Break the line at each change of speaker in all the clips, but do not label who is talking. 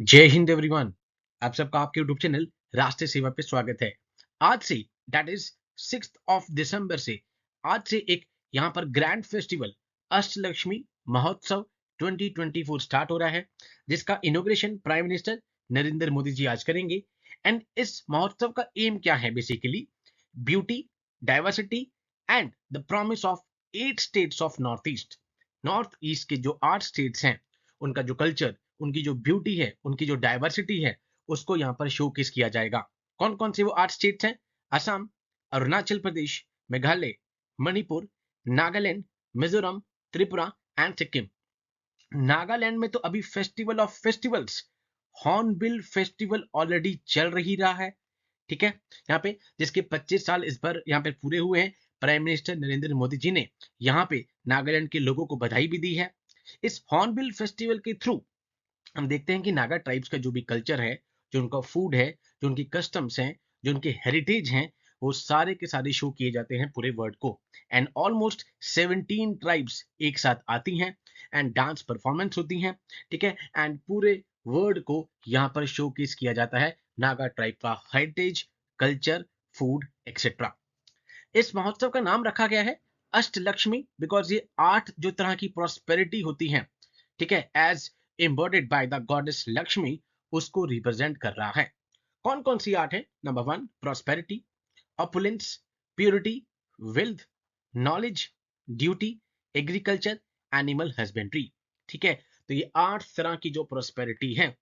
जय हिंद एवरीवन। आप सबका आपके यूट्यूब चैनल राष्ट्रीय सेवा पे स्वागत है। आज से दैट इज 6 दिसंबर से आज से एक यहाँ पर ग्रैंड फेस्टिवल अष्टलक्ष्मी महोत्सव 2024 स्टार्ट हो रहा है, जिसका inauguration prime minister Narendra Modi ji आज करेंगे। एंड इस महोत्सव का एम क्या है? Basically beauty, diversity and the promise of 8 states of north east के जो 8 स्टेट्स हैं, उनका जो कल्चर, उनकी जो ब्यूटी है, उनकी जो डाइवर्सिटी है, उसको यहाँ पर शोकेस किया जाएगा। कौन कौन से वो 8 स्टेट्स हैं? असम, अरुणाचल प्रदेश, मेघालय, मणिपुर, नागालैंड, मिजोरम, त्रिपुरा एंड सिक्किम। नागालैंड में तो अभी festival of festivals hornbill festival already चल रही रहा है। ठीक है, यहाँ पे जिसके 25 साल इस बार यहाँ पे पूरे हुए हैं, प्राइम मिनिस्टर नरेंद्र मोदी जी ने यहाँ पे नागालैंड के लोगों को बधाई भी दी है। इस हॉर्नबिल फेस्टिवल के थ्रू हम देखते हैं कि नागा ट्राइब्स का जो भी कल्चर है, जो उनका फूड है, जो उनकी कस्टम्स हैं, जो उनके हेरिटेज हैं, वो सारे के सारे शो किए जाते हैं पूरे वर्ल्ड को। एंड ऑलमोस्ट 17 ट्राइब्स एक साथ आती हैं एंड डांस परफॉर्मेंस होती हैं। ठीक है, एंड पूरे वर्ल्ड को यहाँ पर शोकेस किया जाता है नागा ट्राइब का हेरिटेज, कल्चर, फूड एक्सेट्रा। इस महोत्सव का नाम रखा गया है अष्टलक्ष्मी, बिकॉज ये 8 जो तरह की प्रॉस्पेरिटी होती है, ठीक है, as embodied by the goddess Lakshmi, उसको रिप्रेजेंट कर रहा है। कौन कौन सी 8 है? Number 1 prosperity, opulence, purity, wealth, knowledge, duty, agriculture, animal husbandry. ठीक है, तो ये 8 तरह की जो प्रॉस्पेरिटी है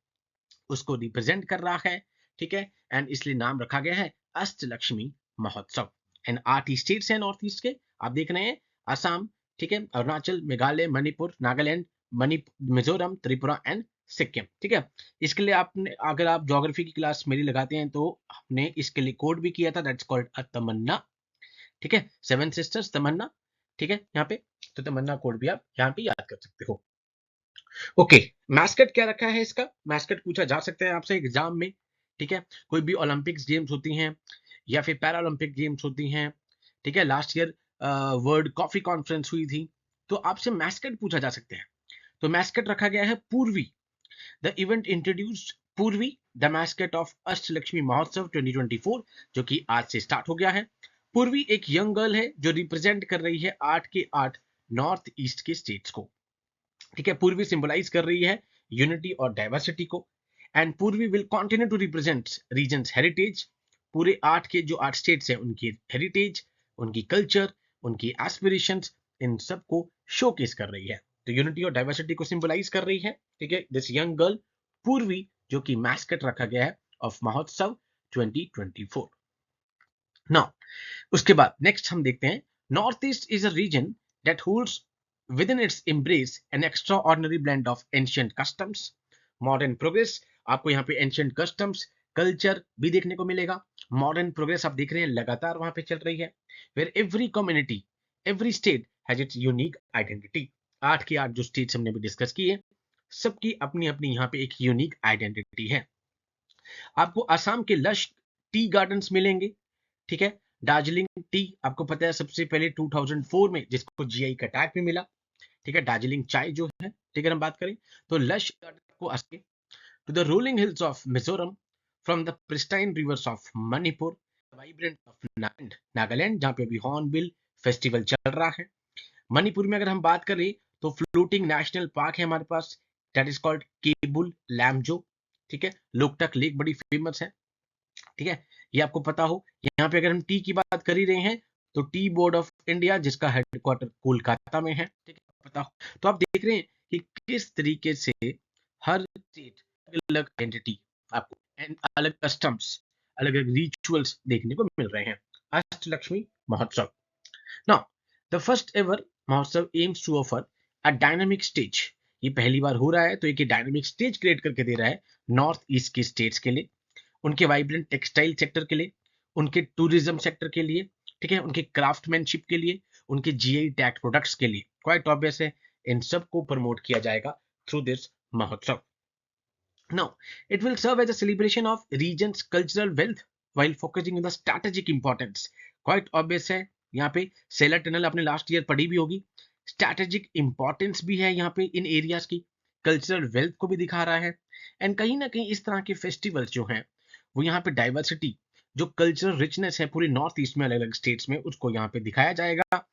उसको रिप्रेजेंट कर रहा है। ठीक है, एंड इसलिए नाम रखा गया है अष्टलक्ष्मी महोत्सव। एंड 8 स्टेट्स हैं नॉर्थ ईस्ट के, आप देख रहे हैं, असम, ठीक है, अरुणाचल, मेघालय, मणिपुर, नागालैंड, मिजोरम, त्रिपुरा एंड सिक्किम। ठीक है, इसके लिए आपने, अगर आप ज्योग्राफी की क्लास मेरी लगाते हैं तो हमने इसके लिए कोड भी किया था, दैट्स कॉल्ड अ तमन्ना। ठीक है, 7 सिस्टर्स तमन्ना। ठीक है, यहाँ पे तो तमन्ना कोड भी आप यहाँ पे याद कर सकते हो। ओके, मैस्कट क्या रखा है इसका? मैस्कट पूछा जा सकता है आपसे एग्जाम में। ठीक है, कोई भी ओलंपिक्स गेम्स होती हैं या फिर पैरालंपिक गेम्स होती हैं, ठीक है, last year world coffee conference हुई थी, तो आपसे मैस्कट पूछा जा सकते हैं। तो मैस्कट रखा गया है पूर्वी। द इवेंट इंट्रोड्यूस्ड पूर्वी, द मैस्कट ऑफ अष्टलक्ष्मी महोत्सव 2024, जो कि आज से स्टार्ट हो गया है। पूर्वी एक यंग गर्ल है जो रिप्रेजेंट कर रही है 8 के 8 नॉर्थ ईस्ट के स्टेट्स को। ठीक है, पूर्वी सिंबलाइज कर रही है यूनिटी और डाइवर्सिटी को। And Purvi will continue to represent region's heritage. पूरे 8 के जो 8 स्टेट्स हैं, उनकी हेरिटेज, उनकी कल्चर, उनकी एस्पिरेशंस, इन सबको शोकेस कर रही है। तो यूनिटी और डाइवर्सिटी को सिंबलाइज कर रही है। ठीक है, दिस यंग गर्ल पूर्वी, जो कि मैस्कट रखा गया है ऑफ महोत्सव 2024। नाउ उसके बाद नेक्स्ट हम देखते हैं, North East is a region that holds within its embrace an extraordinary blend of ancient customs, modern progress। आपको यहाँ पे ancient customs, culture भी देखने को मिलेगा। modern progress आप देख रहे हैं लगातार वहां पे चल रही है। where every community, every state has its unique identity। 8 के 8 जो states हमने भी डिस्कस किए, सबकी अपनी अपनी यहाँ पे एक यूनिक आइडेंटिटी है। आपको असम के लश टी गार्डन्स मिलेंगे। ठीक है, दार्जिलिंग टी आपको पता है सबसे पहले 2004 में जिसको जीआई का टैग भी मिला। ठीक है, दार्जिलिंग चाय जो है, ठीक है, हम बात करें तो लश को आगे to the rolling hills of Mizoram, from the pristine rivers of Manipur, vibrant of Nagaland जहां पे अभी हॉर्नबिल फेस्टिवल चल रहा है। मणिपुर में अगर हम बात करें तो फ्लोटिंग नेशनल पार्क है हमारे पास, दैट इज कॉल्ड केबुल लैमजो। ठीक है, लोकटक लेक बड़ी फेमस है। ठीक है, ये आपको पता हो। यहाँ पे अगर हम टी की बात कर ही रहे हैं तो टी बोर्ड ऑफ इंडिया, जिसका हेडक्वार्टर कोलकाता में है, ठीक है, पता हो। तो आप देख रहे हैं कि किस तरीके से हर स्टेट अलग आइडेंटिटी आपको एंड अलग कस्टम्स, अलग अलग रिचुअल्स देखने को मिल रहे हैं। Ashtalakshmi Mahotsav. Now the first ever Mahotsav aims to offer a dynamic stage. ये पहली बार हो रहा है, तो एक डायनामिक स्टेज क्रिएट करके दे रहा है नॉर्थ ईस्ट के स्टेट्स के लिए, उनके वाइब्रेंट टेक्सटाइल सेक्टर के लिए, उनके टूरिज्म सेक्टर के लिए, ठीक है, उनके क्राफ्टमैनशिप के लिए, उनके जीआई टैग प्रोडक्ट्स के लिए। क्वाइट ऑब्वियस है, इन सबको प्रमोट किया जाएगा थ्रू दिस महोत्सव। Now, it will serve as a celebration of region's cultural wealth while focusing on the strategic importance. Quite obvious है, यहाँ पे सेलर टनल आपने लास्ट ईयर पढ़ी भी होगी। स्ट्रैटेजिक इंपॉर्टेंस भी है यहाँ पे इन एरियाज की, कल्चरल वेल्थ को भी दिखा रहा है। एंड कहीं ना कहीं इस तरह के फेस्टिवल्स जो हैं वो यहाँ पे डाइवर्सिटी, जो कल्चरल रिचनेस है पूरे नॉर्थ ईस्ट में अलग अलग स्टेट्स में, उसको यहाँ पे दिखाया जाएगा।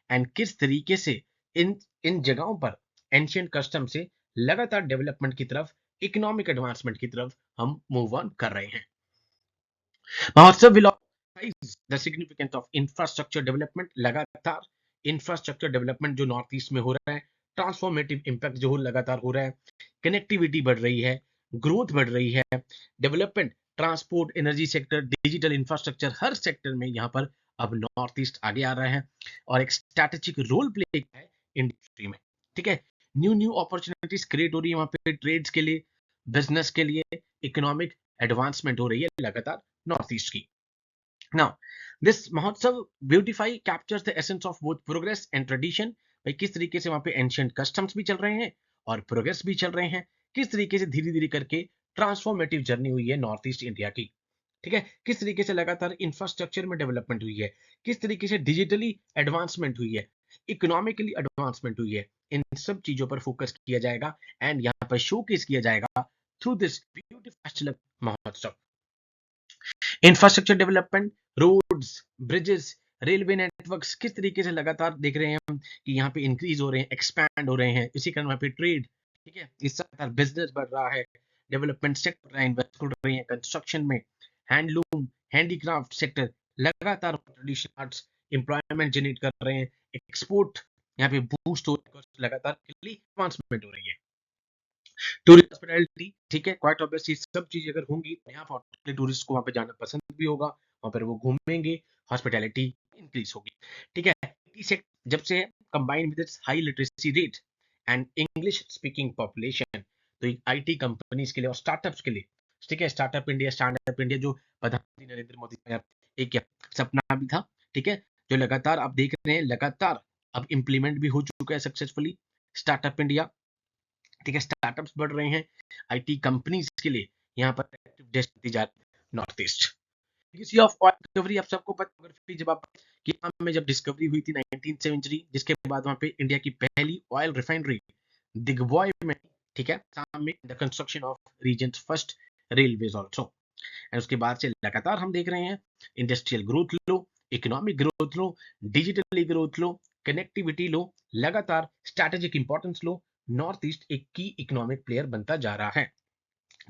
एंड किस तरीके से इन इन जगहों पर एंशियंट कस्टम से लगातार डेवलपमेंट की तरफ, इकोनॉमिक एडवांसमेंट की तरफ हम मूव ऑन कर रहे हैं। महोत्सव will the significance of infrastructure development, लगातार इंफ्रास्ट्रक्चर डेवलपमेंट जो नॉर्थ ईस्ट में हो रहा है, ट्रांसफॉर्मेटिव इंपैक्ट जो लगातार हो रहा है, कनेक्टिविटी बढ़ रही है, ग्रोथ बढ़ रही है, development, transport, energy sector, digital infrastructure, हर सेक्टर में यहाँ पर अब नॉर्थ ईस्ट आगे आ रहा है और एक स्ट्रैटेजिक रोल प्ले है इंडस्ट्री में। ठीक है, न्यू न्यू अपॉर्चुनिटीज क्रिएट हो रही है वहां पे, ट्रेड्स के लिए, बिजनेस के लिए, इकोनॉमिक एडवांसमेंट हो रही है लगातार नॉर्थ ईस्ट की। Now, this Mahotsav beautify captures the essence of both progress and tradition। भाई किस तरीके से वहां पे एंशियंट कस्टम्स भी चल रहे हैं और प्रोग्रेस भी चल रहे हैं, किस तरीके से धीरे धीरे करके ट्रांसफॉर्मेटिव जर्नी हुई है नॉर्थ ईस्ट इंडिया की। ठीक है, किस तरीके से लगातार इंफ्रास्ट्रक्चर में डेवलपमेंट हुई है, किस तरीके से डिजिटली एडवांसमेंट हुई है, इकोनॉमिकली एडवांसमेंट हुई है, इन सब चीजों पर फोकस किया जाएगा एंड यहाँ पर शोकेस किया जाएगा through this beautiful Mahotsav. Infrastructure development, roads, bridges, railway networks किस तरीके से लगातार देख रहे हैं हम कि यहाँ पे इंक्रीज हो रहे हैं, एक्सपैंड हो रहे हैं, इसी कारण वहाँ पे ट्रेड, ठीक है, इस लगातार बिजनेस बढ़ रहा है, डेवलपमेंट सेक्टर इन्वेस्ट कर रहे हैं कंस्ट्रक्शन में, हैंडलूम, हैंडीक्राफ्ट सेक्टर लगातार ट्रेडिशनल आर्ट्स एम्प्लॉयमेंट जनरेट कर रहे हैं, एक्सपोर्ट यहाँ पे बूस्ट हो रहा है, लगातार एडवांसमेंट हो रही है। टूरिस्ट हॉस्पिटैलिटी, ठीक है, क्वाइट ऑब्वियसली सब चीजें अगर होंगी तो यहाँ पर टूरिस्ट को वहां पे जाना पसंद भी होगा, वहां पर वो घूमेंगे, हॉस्पिटैलिटी इंक्रीज होगी। ठीक है, IT सेक्टर जब से combined with its high literacy rate and English speaking population, तो IT कंपनीज के लिए और स्टार्टअप्स के लिए, ठीक है, स्टार्टअप इंडिया जो प्रधानमंत्री नरेंद्र मोदी का एक सपना भी था, ठीक है, जो लगातार आप देख रहे हैं, लगातार अब इम्प्लीमेंट भी हो चुका है सक्सेसफुली स्टार्टअप इंडिया। ठीक है, स्टार्टअप्स बढ़ रहे हैं, IT कंपनीज के लिए यहाँ पर डेस्ट दी जा रही है north east. History of oil discovery आप सबको पता होगा, फिर जब आप कि में जब डिस्कवरी हुई थी 19th सेंचुरी, जिसके बाद वहां पे इंडिया की पहली ऑयल रिफाइनरी दिग्वॉय में, ठीक है, शाम में the construction of region's first railways also. And उसके बाद से लगातार हम देख रहे हैं इंडस्ट्रियल ग्रोथ लो, इकोनॉमिक ग्रोथ लो, डिजिटली ग्रोथ लो, कनेक्टिविटी लो, लगातार स्ट्रैटेजिक इंपॉर्टेंस लो, नॉर्थ ईस्ट एक की इकोनॉमिक प्लेयर बनता जा रहा है।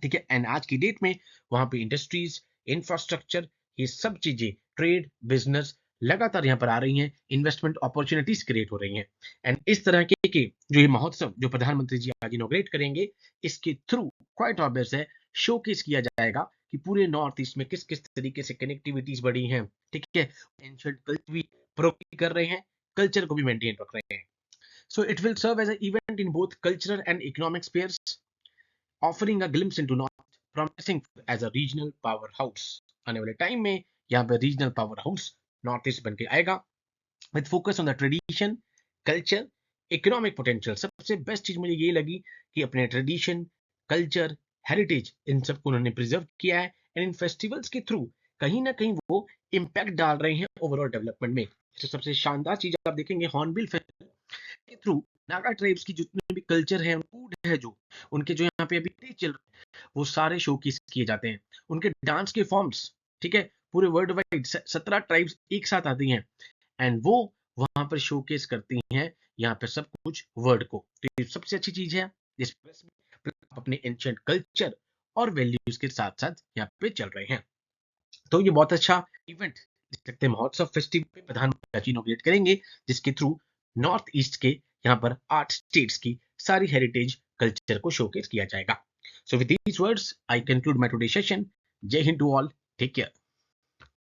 ठीक है, एंड आज की डेट में वहां पे इंडस्ट्रीज, इंफ्रास्ट्रक्चर, ये सब चीजें, ट्रेड, बिजनेस लगातार यहाँ पर आ रही हैं, इन्वेस्टमेंट अपॉर्चुनिटीज क्रिएट हो रही हैं। एंड इस तरह के जो ये महोत्सव जो प्रधानमंत्री जी आज इनॉग्रेट करेंगे, इसके थ्रू क्वाइट ऑब्वियस है शोकेस किया जाएगा कि पूरे नॉर्थ ईस्ट में किस किस तरीके से कनेक्टिविटीज बढ़ी हैं। ठीक है, एंशिएंट कल्चर भी प्रोग्रेस कर रहे हैं, कल्चर को भी मेंटेन रख रहे हैं। So it will serve as an event in both cultural and economic spheres, offering a glimpse into North, promising as a regional powerhouse। आने वाले टाइम में यहाँ पे regional power house north east बन के आएगा, with focus on the tradition, culture, economic potential. सबसे best चीज मुझे ये लगी कि अपने ट्रेडिशन, कल्चर, हेरिटेज, इन सबको उन्होंने प्रिजर्व किया है एंड इन फेस्टिवल्स के थ्रू कहीं ना कहीं वो इम्पैक्ट डाल रहे हैं ओवरऑल डेवलपमेंट में। सबसे शानदार चीज आप देखेंगे हॉर्नबिल फेस्टिवल के थ्रू नागा ट्राइब्स की जितने भी कल्चर है, फूड है, जो उनके जो यहाँ पे अभी चल रहे हैं, वो सारे शोकेस किए जाते हैं, उनके डांस के फॉर्म्स, ठीक है, पूरे वर्ल्ड वाइड 17 ट्राइब्स एक साथ आती हैं एंड वो वहां पर शोकेस करती हैं यहाँ पे सब कुछ वर्ल्ड को। तो ये सबसे अच्छी चीज है जिस पर आप अपने एंशिएंट कल्चर और वैल्यूज के साथ साथ यहाँ पे चल रहे हैं। तो ये बहुत अच्छा इवेंट सकते महोत्सव फेस्टिवल पे प्रधानमंत्री इनॉग्रेट करेंगे, जिसके थ्रू नॉर्थ ईस्ट के यहाँ पर 8 स्टेट्स की सारी हेरिटेज कल्चर को शोकेस किया जाएगा। So with these words I conclude my today session. जय Hind to all, take care.